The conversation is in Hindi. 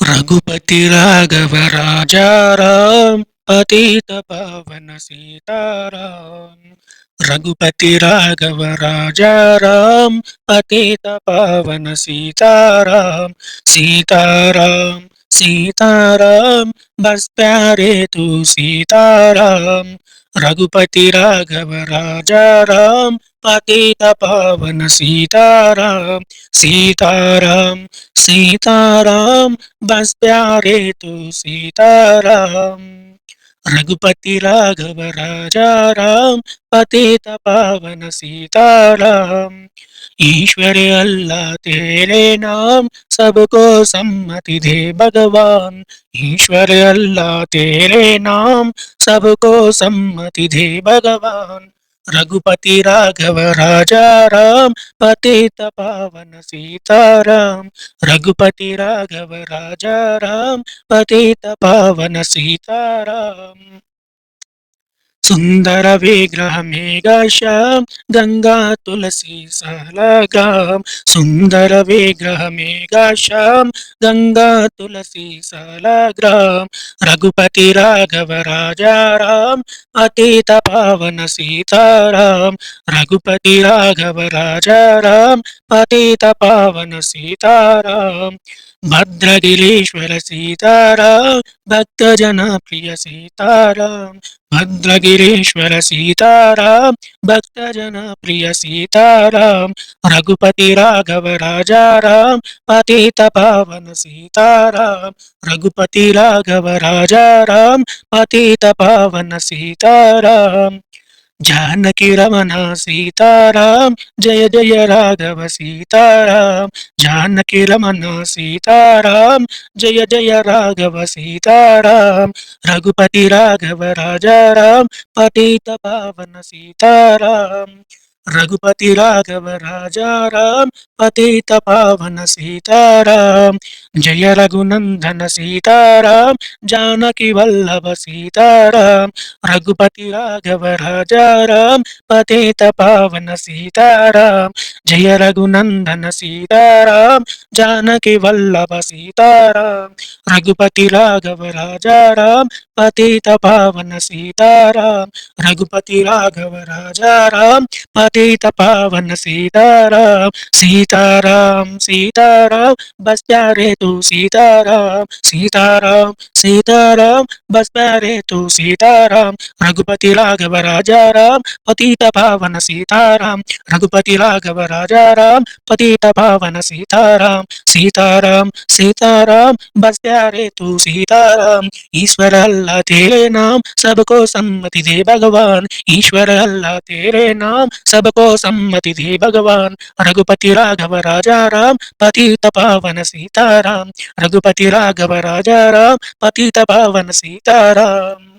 रघुपति राघव राजा राम, पतित पावन सीताराम। रघुपति राघव राजा राम, पतित पावन सीताराम। सीताराम सीताराम, बस प्यारे तू सीताराम। रघुपति राघव राजा राम, पतित पावन सीताराम। सीताराम सीताराम, बस प्यारे तू सीताराम। रघुपति राघव राजा राम, पतित पावन सीताराम। ईश्वर अल्लाह तेरे नाम, सबको सम्मति दे भगवान। ईश्वर अल्लाह तेरे नाम, सबको सम्मति दे भगवान। रघुपति राघव राजा राम, पतित पावन सीताराम। रघुपति राघव राजा राम, पतित पावन सीताराम। सुंदर विग्रह मेघश्याम, गंगा तुलसी सलगाम। सुंदर विग्रह मेघश्याम, गंगा तुलसी सलग्राम। रघुपति राघव राजा राम, पतित पावन सीताराम। रघुपति राघव राजा राम, पतित पावन सीताराम। भद्रगिरीश्वर सीताराम, भक्त जन प्रिय सीताराम। भद्रगिरीश्वर सीताराम, भक्त जन प्रिय सीताराम। रघुपति राघव राजा राम, पतित पावन सीताराम। रघुपति राघव राजा राम, पतित पावन सीताराम। जानकी रमण सीताराम, जय जय राघव सीताराम। जानकी रमण सीताराम, जय जय राघव सीताराम। रघुपति राघव राजा राम, पतित पावन सीताराम। रघुपति राघव राजा राम, पतित पावन सीताराम। जय रघुनंदन सीताराम, जानकी वल्लभ सीताराम। रघुपति राघव राजा राम, पतित पावन सीताराम। जय रघुनंदन सीताराम, जानकी वल्लभ सीताराम। रघुपति राघव राजा राम, पतित पावन सीताराम। रघुपति राघव राजा राम, पतित पावन सीताराम। सीताराम सीताराम, बस प्यारे तू सीताराम। सीताराम सीताराम, बस प्यारे तू सीताराम। रघुपति राघव राजा राम, पतित पावन सीताराम। रघुपति राघव राजा राम, पतित पावन सीताराम। सीताराम सीताराम, बस प्यारे तू सीताराम। ईश्वर अल्लाह तेरे नाम, सबको सम्मति दे भगवान। ईश्वर अल्लाह तेरे नाम, सबको सम्मति दे भगवान। रघुपति राघव राजा राम, पतित पावन सीताराम। रघुपति राघव राजा राम, पतित पावन सीताराम।